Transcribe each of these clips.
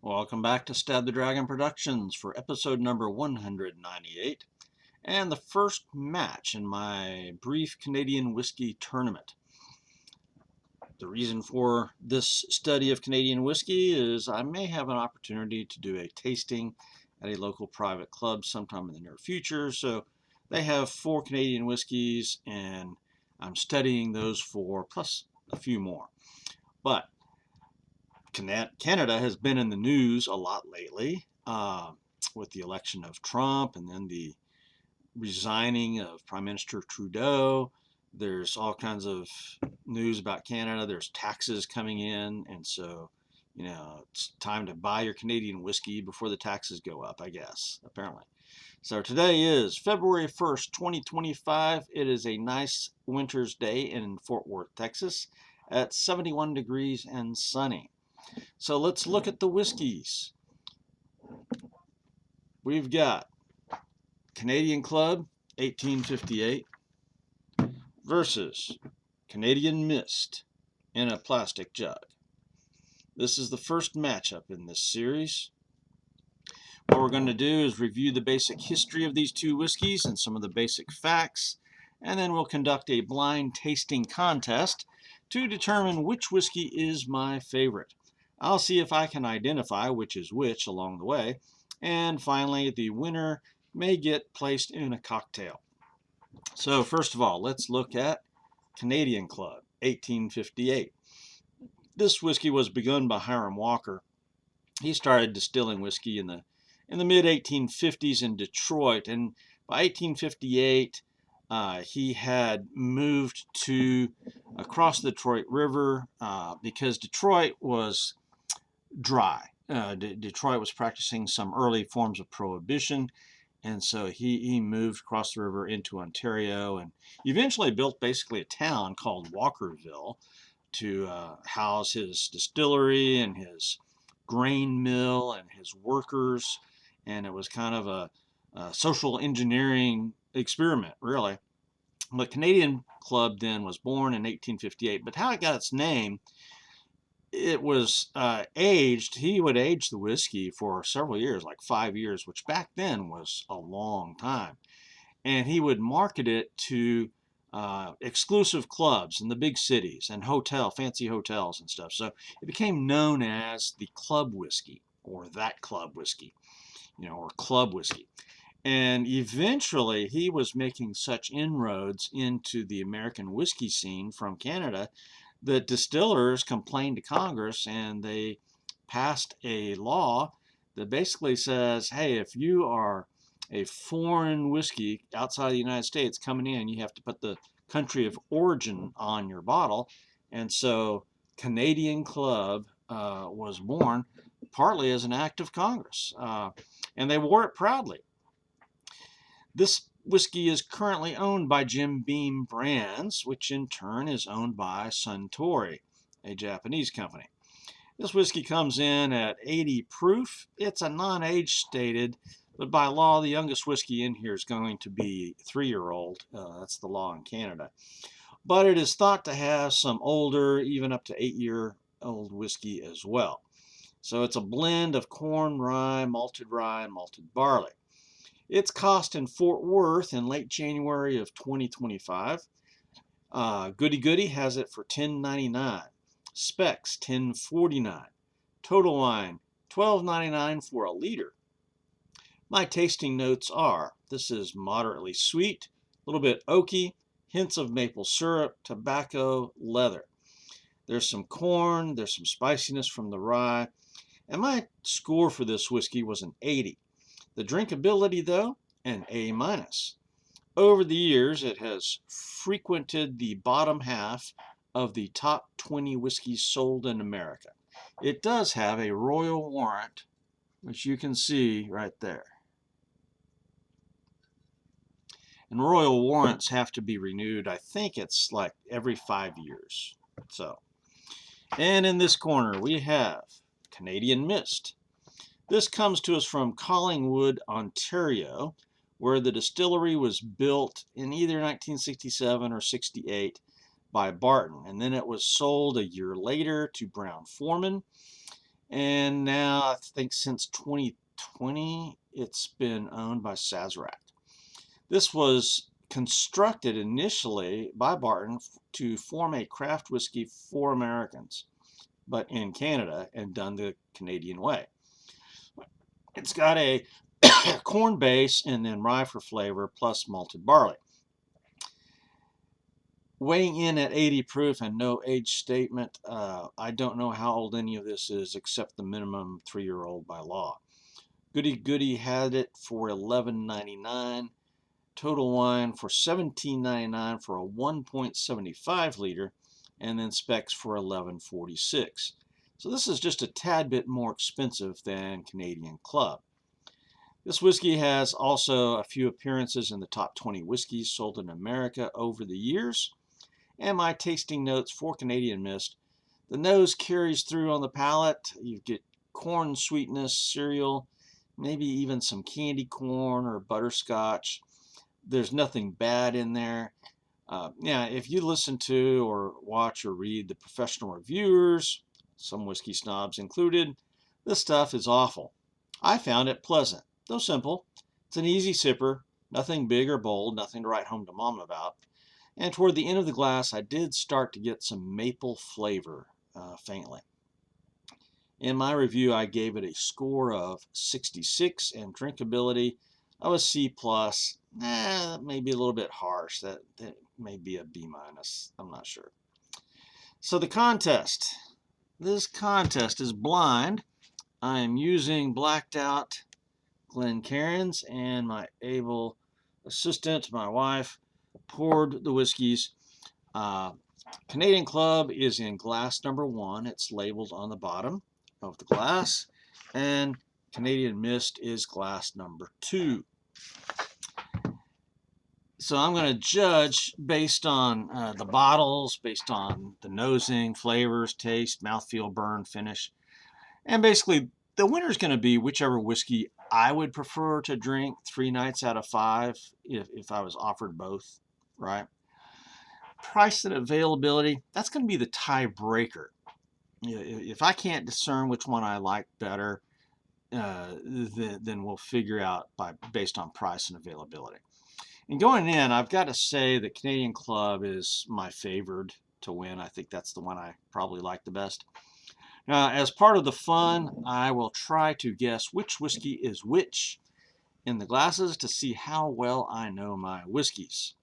Welcome back to Stab the Dragon Productions for episode number 198 and the first match in my brief Canadian whiskey tournament. The reason for this study of Canadian whiskey is I may have an opportunity to do a tasting at a local private club sometime in the near future. So they have 4 Canadian whiskeys and I'm studying those 4 plus a few more. But Canada has been in the news a lot lately with the election of Trump and then the resigning of Prime Minister Trudeau. There's all kinds of news about Canada. There's taxes coming in, and so it's time to buy your Canadian whiskey before the taxes go up, I guess, apparently. So today is February 1st, 2025. It is a nice winter's day in Fort Worth, Texas at 71 degrees and sunny. So let's look at the whiskeys. We've got Canadian Club 1858 versus Canadian Mist in a plastic jug. This is the first matchup in this series. What we're going to do is review the basic history of these two whiskeys and some of the basic facts, and then we'll conduct a blind tasting contest to determine which whiskey is my favorite. I'll see if I can identify which is which along the way. And finally, the winner may get placed in a cocktail. So first of all, let's look at Canadian Club, 1858. This whiskey was begun by Hiram Walker. He started distilling whiskey in the mid 1850s in Detroit, and by 1858 he had moved to across the Detroit River because Detroit was dry. Detroit was practicing some early forms of prohibition, and so he moved across the river into Ontario and eventually built basically a town called Walkerville to house his distillery and his grain mill and his workers, and it was kind of a social engineering experiment, really. The Canadian Club then was born in 1858, but how it got its name, it was aged. He would age the whiskey for several years, like 5 years, which back then was a long time. And he would market it to exclusive clubs in the big cities and fancy hotels and stuff. So it became known as the club whiskey or that club whiskey, or club whiskey. And eventually he was making such inroads into the American whiskey scene from Canada the distillers complained to Congress and they passed a law that basically says, hey, if you are a foreign whiskey outside of the United States coming in, you have to put the country of origin on your bottle. And so Canadian Club was born partly as an act of Congress, and they wore it proudly. This whiskey is currently owned by Jim Beam Brands, which in turn is owned by Suntory, a Japanese company. This whiskey comes in at 80 proof. It's a non-age stated, but by law, the youngest whiskey in here is going to be 3-year-old. That's the law in Canada. But it is thought to have some older, even up to 8-year-old whiskey as well. So it's a blend of corn, rye, and malted barley. Its cost in Fort Worth in late January of 2025. Goody Goody has it for $10.99. Specs $10.49. Total Wine $12.99 for a liter. My tasting notes are: this is moderately sweet, a little bit oaky, hints of maple syrup, tobacco, leather. There's some corn, there's some spiciness from the rye, and my score for this whiskey was an 80. The drinkability, though, an A-. Over the years, it has frequented the bottom half of the top 20 whiskeys sold in America. It does have a royal warrant, which you can see right there. And royal warrants have to be renewed. I think it's like every 5 years. And in this corner, we have Canadian Mist. This comes to us from Collingwood, Ontario, where the distillery was built in either 1967 or 68 by Barton, and then it was sold a year later to Brown-Forman, And now I think since 2020 it's been owned by Sazerac. This was constructed initially by Barton to form a craft whiskey for Americans, but in Canada and done the Canadian way. It's got a corn base and then rye for flavor plus malted barley. Weighing in at 80 proof and no age statement, I don't know how old any of this is except the minimum 3-year-old by law. Goody Goody had it for $11.99. Total Wine for $17.99 for a 1.75 liter, and then Specs for $11.46. So this is just a tad bit more expensive than Canadian Club. This whiskey has also a few appearances in the top 20 whiskeys sold in America over the years. And my tasting notes for Canadian Mist. The nose carries through on the palate. You get corn sweetness, cereal, maybe even some candy corn or butterscotch. There's nothing bad in there. Yeah, if you listen to or watch or read the professional reviewers, some whiskey snobs included, this stuff is awful. I found it pleasant, though simple. It's an easy sipper, nothing big or bold, nothing to write home to mom about. And toward the end of the glass, I did start to get some maple flavor, faintly. In my review, I gave it a score of 66 and drinkability of a C+. That may be a little bit harsh. That may be a B-. I'm not sure. So the contest. This contest is blind. I am using blacked out Glencairns, and my able assistant, my wife, poured the whiskeys. Canadian Club is in glass number 1. It's labeled on the bottom of the glass. And Canadian Mist is glass number 2. So I'm going to judge based on the bottles, based on the nosing, flavors, taste, mouthfeel, burn, finish. And basically, the winner is going to be whichever whiskey I would prefer to drink 3 nights out of 5 if I was offered both, right? Price and availability, that's going to be the tiebreaker. If I can't discern which one I like better, then we'll figure out based on price and availability. And going in, I've got to say that Canadian Club is my favored to win. I think that's the one I probably like the best. Now, as part of the fun, I will try to guess which whiskey is which in the glasses to see how well I know my whiskeys.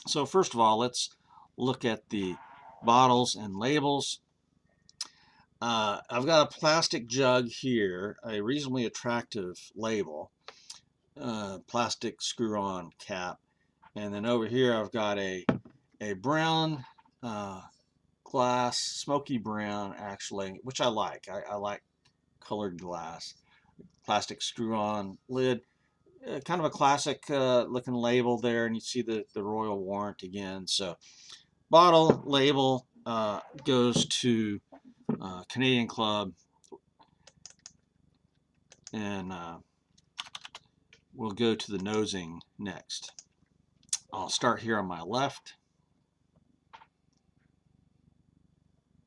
So first of all, let's look at the bottles and labels. I've got a plastic jug here, a reasonably attractive label, plastic screw-on cap, and then over here I've got a brown glass, smoky brown actually, which I like. I like colored glass, plastic screw-on lid. Kind of a classic looking label there, and you see the royal warrant again. So bottle label goes to Canadian Club, and we'll go to the nosing next. I'll start here on my left.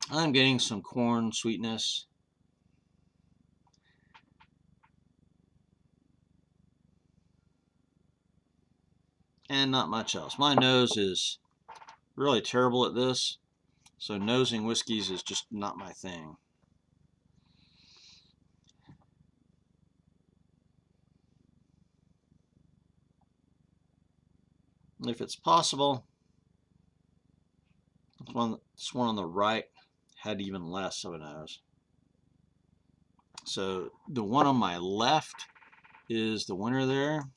I'm getting some corn sweetness. And not much else. My nose is really terrible at this, so nosing whiskeys is just not my thing. If it's possible, this one on the right had even less of a nose. So the one on my left is the winner there.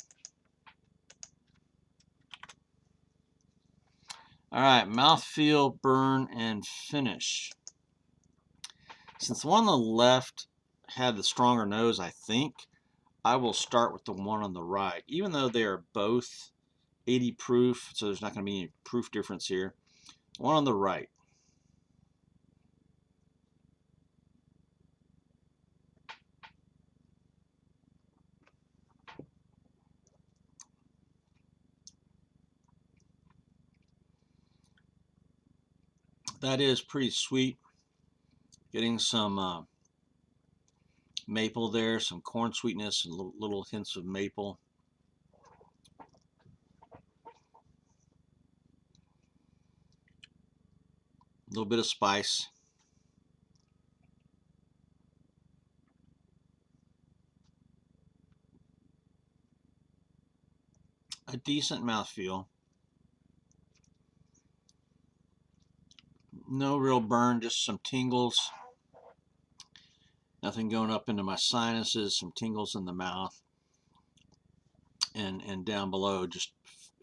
All right, mouthfeel, burn, and finish. Since the one on the left had the stronger nose, I think, I will start with the one on the right. Even though they are both 80 proof, so there's not going to be any proof difference here. One on the right. That is pretty sweet. Getting some maple there, some corn sweetness and little hints of maple. A little bit of spice. A decent mouthfeel. No real burn, just some tingles. Nothing going up into my sinuses, some tingles in the mouth. And down below, just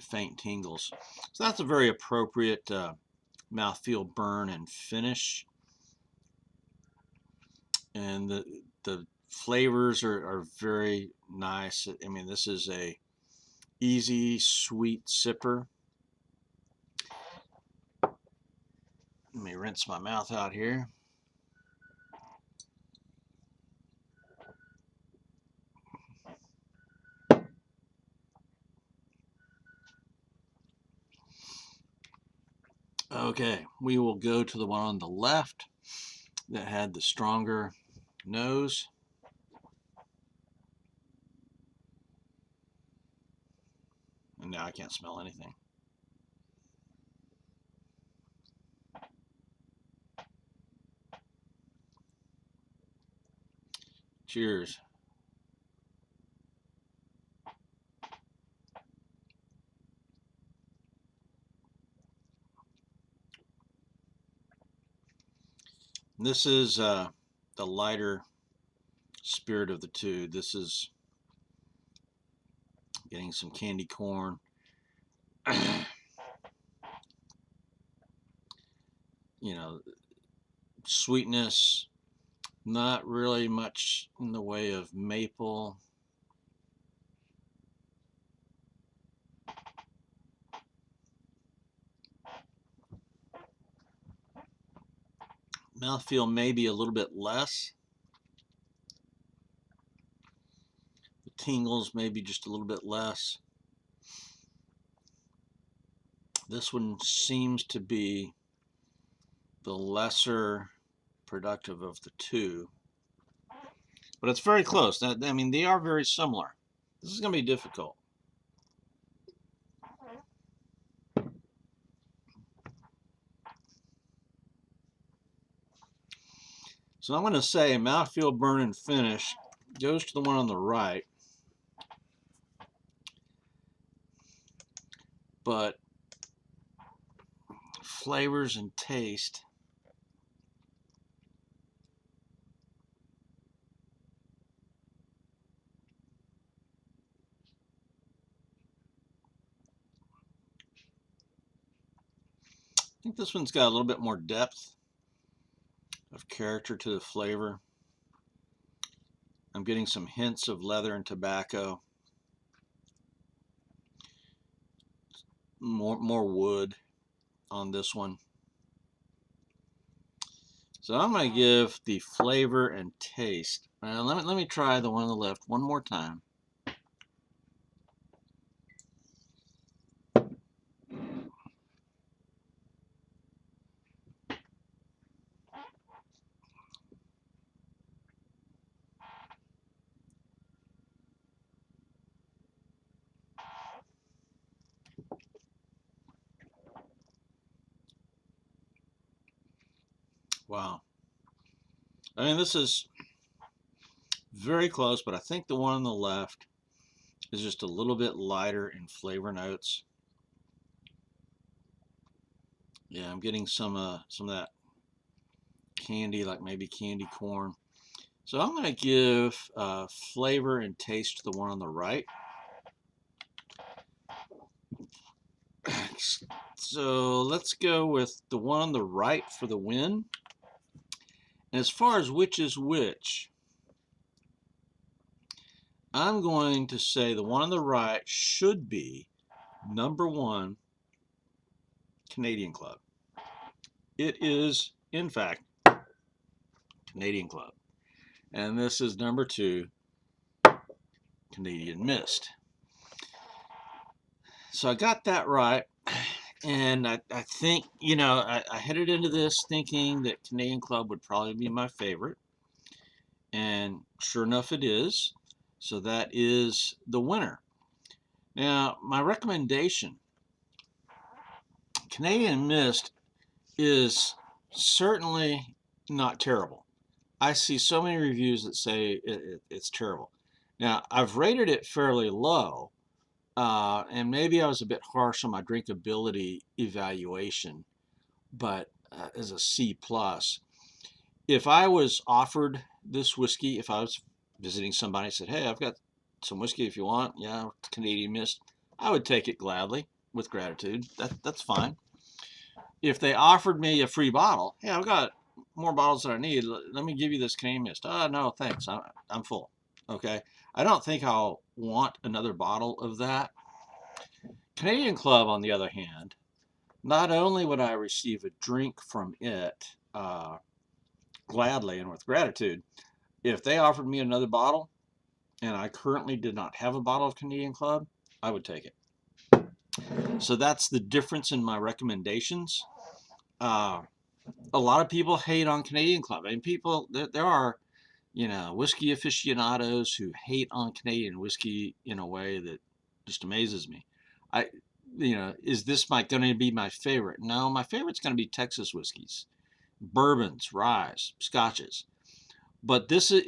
faint tingles. So that's a very appropriate mouthfeel burn and finish. And the flavors are very nice. I mean, this is a easy, sweet sipper. Let me rinse my mouth out here. Okay, we will go to the one on the left that had the stronger nose. And now I can't smell anything. Cheers. This is the lighter spirit of the two. This is getting some candy corn. You know, sweetness, not really much in the way of maple. Mouthfeel maybe a little bit less. The tingles maybe just a little bit less. This one seems to be the lesser productive of the two. But it's very close. I mean, they are very similar. This is going to be difficult. So I'm going to say mouthfeel, burn, and finish goes to the one on the right. But flavors and taste, I think this one's got a little bit more depth of character to the flavor. I'm getting some hints of leather and tobacco. More wood on this one. So I'm going to give the flavor and taste. Let me try the one on the left one more time. Wow. I mean, this is very close, but I think the one on the left is just a little bit lighter in flavor notes. Yeah, I'm getting some of that candy, like maybe candy corn. So I'm going to give flavor and taste to the one on the right. So let's go with the one on the right for the win. And as far as which is which, I'm going to say the one on the right should be #1 Canadian Club. It is, in fact, Canadian Club. And this is #2 Canadian Mist. So I got that right. And I think, you know, I headed into this thinking that Canadian Club would probably be my favorite. And Sure enough, it is. So that is the winner. Now, my recommendation, Canadian Mist is certainly not terrible. I see so many reviews that say it's terrible. Now, I've rated it fairly low, and maybe I was a bit harsh on my drinkability evaluation, but as a C plus. If I was offered this whiskey, if I was visiting somebody and said, "Hey, I've got some whiskey if you want," yeah, Canadian Mist, I would take it gladly with gratitude. That's fine. If they offered me a free bottle, "Hey, I've got more bottles than I need. Let me give you this Canadian Mist." No, thanks. I'm full. Okay. I don't think I'll want another bottle of that. Canadian Club, on the other hand, not only would I receive a drink from it gladly and with gratitude, if they offered me another bottle and I currently did not have a bottle of Canadian Club, I would take it. So that's the difference in my recommendations. A lot of people hate on Canadian Club. I mean, there are, whiskey aficionados who hate on Canadian whiskey in a way that just amazes me. I, is this going to be my favorite? No, my favorite's going to be Texas whiskeys, bourbons, rye, scotches. But this is,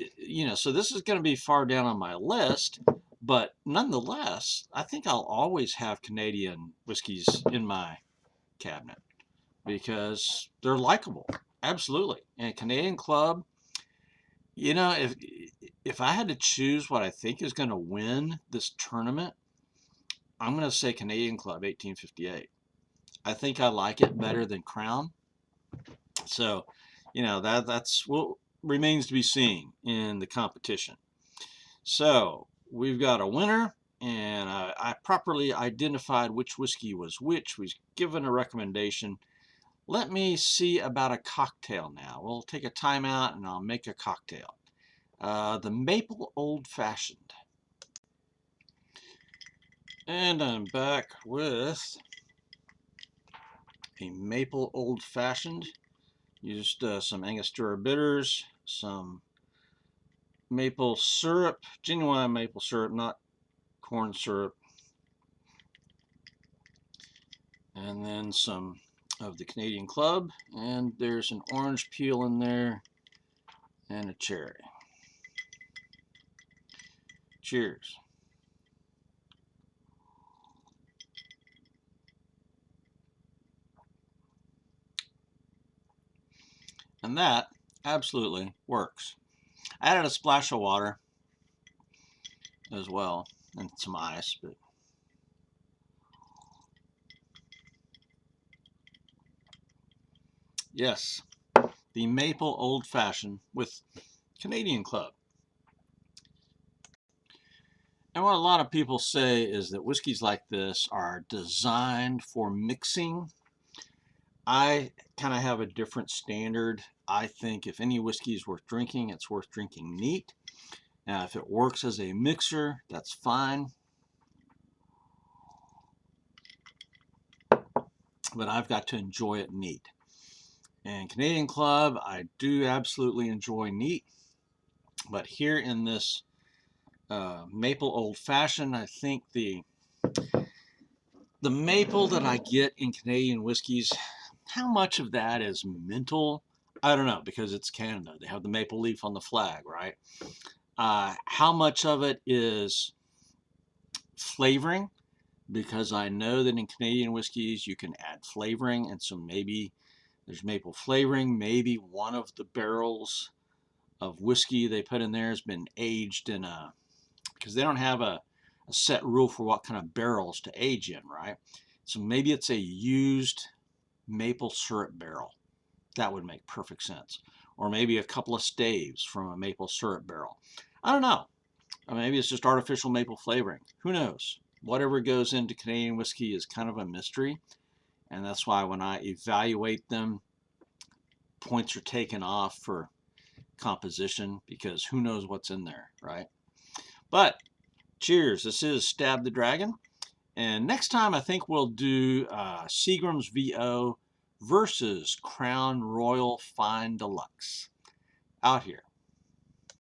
so this is going to be far down on my list. But nonetheless, I think I'll always have Canadian whiskeys in my cabinet because they're likable. Absolutely. And Canadian Club, if I had to choose what I think is going to win this tournament, I'm going to say Canadian Club 1858. I think I like it better than Crown. So, that's what remains to be seen in the competition. So, we've got a winner, and I properly identified which whiskey was which. We've given a recommendation. Let me see about a cocktail now. We'll take a timeout and I'll make a cocktail. The Maple Old Fashioned. And I'm back with a Maple Old Fashioned. Used some Angostura bitters, some maple syrup, genuine maple syrup, not corn syrup, and then some of the Canadian Club, and there's an orange peel in there and a cherry. Cheers. And that absolutely works. I added a splash of water as well and some ice, but yes, the Maple Old Fashioned with Canadian Club. And what a lot of people say is that whiskeys like this are designed for mixing. I kind of have a different standard. I think if any whiskey is worth drinking, it's worth drinking neat. Now, if it works as a mixer, that's fine. But I've got to enjoy it neat. And Canadian Club, I do absolutely enjoy neat. But here in this Maple Old Fashioned, I think the maple that I get in Canadian whiskeys, how much of that is mental? I don't know, because it's Canada. They have the maple leaf on the flag, right? How much of it is flavoring? Because I know that in Canadian whiskeys you can add flavoring, and so maybe there's maple flavoring. Maybe one of the barrels of whiskey they put in there has been aged in because they don't have a set rule for what kind of barrels to age in, right? So maybe it's a used maple syrup barrel. That would make perfect sense. Or maybe a couple of staves from a maple syrup barrel. I don't know. Or maybe it's just artificial maple flavoring. Who knows? Whatever goes into Canadian whiskey is kind of a mystery. And that's why when I evaluate them, points are taken off for composition because who knows what's in there, right? But cheers. This is Stab the Dragon. And next time I think we'll do Seagram's VO versus Crown Royal Fine Deluxe. Out here.